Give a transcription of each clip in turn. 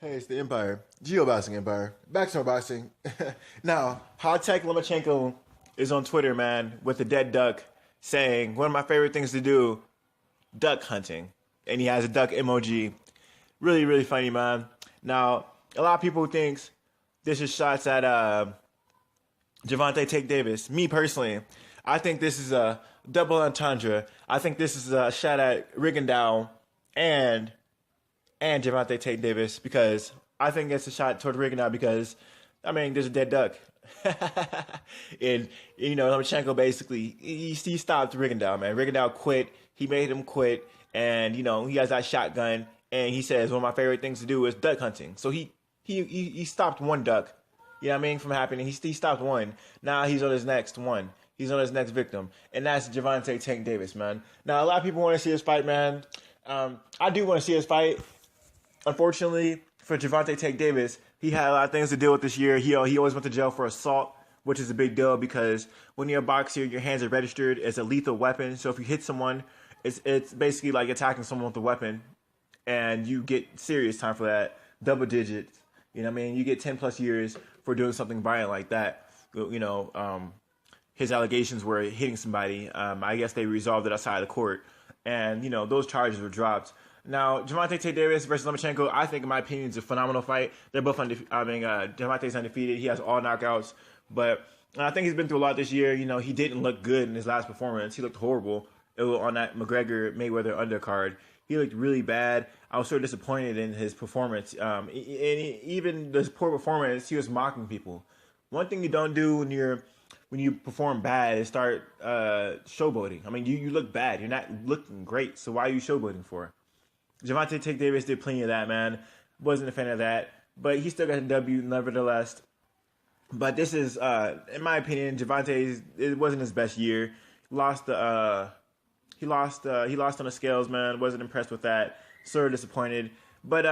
Hey, it's the Empire, Geoboxing Empire. Back to our boxing. Now, Hot Tech Lomachenko is on Twitter, man, with a dead duck, saying one of my favorite things to do, duck hunting, and he has a duck emoji. Really, really funny, man. Now, a lot of people thinks this is shots at Javante Take Davis. Me personally, I think this is a double entendre. I think this is a shot at Rigondeaux and Javante Tate Davis because I think it's a shot toward Rigondeaux because I mean there's a dead duck, and Lomachenko basically he stopped Rigondeaux, man. Rigondeaux quit. He made him quit, and he has that shotgun, and he says one of my favorite things to do is duck hunting. So he stopped one duck, you know what I mean, from happening. He stopped one. Now he's on his next one. He's on his next victim, and that's Javante Tank Davis, man. Now a lot of people want to see his fight, man. I do want to see his fight. Unfortunately for Javante Tank Davis, he had a lot of things to deal with this year. He always went to jail for assault, which is a big deal because when you're a boxer, your hands are registered as a lethal weapon. So if you hit someone, it's basically like attacking someone with a weapon, and you get serious time for that, double digits. You know what I mean? You get 10 plus years for doing something violent like that. His allegations were hitting somebody. I guess they resolved it outside of the court, and those charges were dropped. Now, Javante Tate Davis versus Lomachenko, I think, in my opinion, is a phenomenal fight. They're both undefeated. Javante's undefeated. He has all knockouts. But I think he's been through a lot this year. He didn't look good in his last performance. He looked horrible on that McGregor-Mayweather undercard. He looked really bad. I was so disappointed in his performance. And even this poor performance, he was mocking people. One thing you don't do when you perform bad is start showboating. I mean, you look bad. You're not looking great. So why are you showboating for? Javante Tank Davis did plenty of that, man. Wasn't a fan of that, but he still got a W nevertheless. But this is, in my opinion, it wasn't his best year. He lost on the scales, man. Wasn't impressed with that. Sort of disappointed. But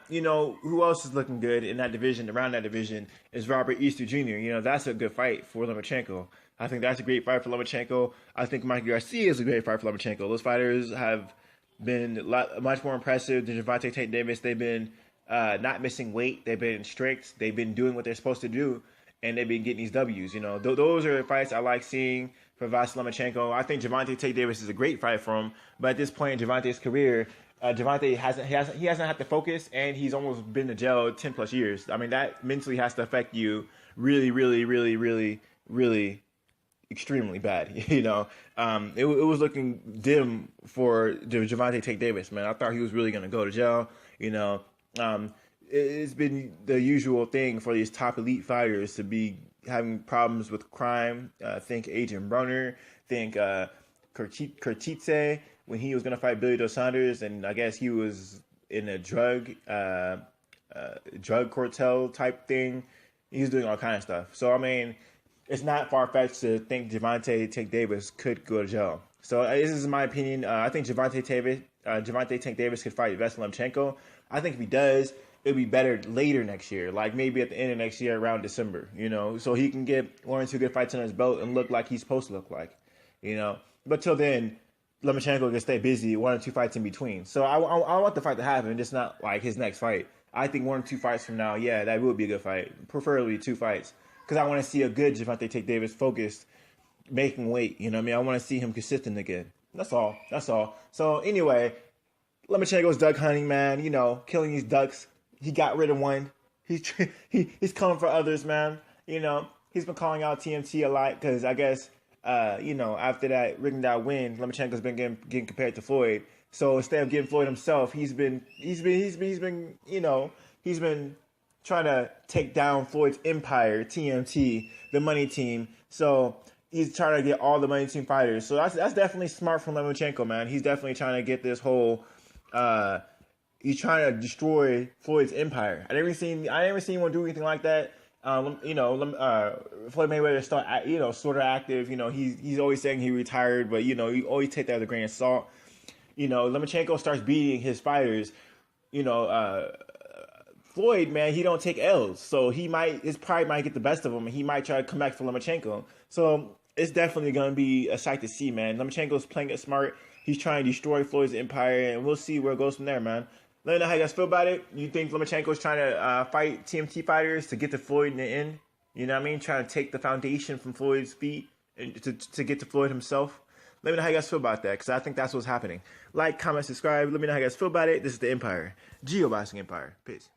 who else is looking good in that division? Around that division is Robert Easter Jr. That's a good fight for Lomachenko. I think that's a great fight for Lomachenko. I think Mike Garcia is a great fight for Lomachenko. Those fighters have been much more impressive than Javante Tate Davis. They've been not missing weight. They've been strict. They've been doing what they're supposed to do, and they've been getting these W's. Those are the fights I like seeing for Vasily Lomachenko. I think Javante Tate Davis is a great fight for him, but at this point in Javante's career, Javante hasn't had to focus, and he's almost been to jail 10 plus years. I mean, that mentally has to affect you really, really, really, really, really extremely bad. It was looking dim for Javante Tate Davis, man. I thought he was really going to go to jail. It's been the usual thing for these top elite fighters to be having problems with crime. Think Adrian Broner, think Kurtitze when he was going to fight Billy Dos Santos, and I guess he was in a drug cartel type thing. He was doing all kinds of stuff. So I mean, it's not far-fetched to think Javante Tank Davis could go to jail. So this is my opinion. I think Javante Tank Davis could fight Vasily Lomachenko. I think if he does, it'll be better later next year, like maybe at the end of next year around December, so he can get 1 or 2 good fights under his belt and look like he's supposed to look like, But till then, Lomachenko can stay busy, 1 or 2 fights in between. So I want the fight to happen, just not like his next fight. I think 1 or 2 fights from now, yeah, that would be a good fight, preferably 2 fights. Because I want to see a good Javante Tate Davis focused, making weight. I want to see him consistent again. That's all. So anyway, Lomachenko's duck hunting, man. Killing these ducks. He got rid of one. He's coming for others, man. He's been calling out TMT a lot because I guess after that Rigondeaux win, Lomachenko's been getting compared to Floyd. So instead of getting Floyd himself, he's been trying to take down Floyd's empire, TMT, the money team. So he's trying to get all the money team fighters. So that's definitely smart from Lomachenko, man. He's definitely trying to get this whole. He's trying to destroy Floyd's empire. I never seen anyone do anything like that. Floyd Mayweather is still, sort of active. He's always saying he retired, but you always take that with a grain of salt. Lomachenko starts beating his fighters. Floyd, man, he don't take L's, so his pride might get the best of him, and he might try to come back for Lomachenko. So it's definitely going to be a sight to see, man. Lomachenko's playing it smart. He's trying to destroy Floyd's empire, and we'll see where it goes from there, man. Let me know how you guys feel about it. You think Lomachenko is trying to fight TMT fighters to get to Floyd in the end? You know what I mean? Trying to take the foundation from Floyd's feet and to get to Floyd himself. Let me know how you guys feel about that, because I think that's what's happening. Like, comment, subscribe. Let me know how you guys feel about it. This is the Empire. Geo Boxing Empire. Peace.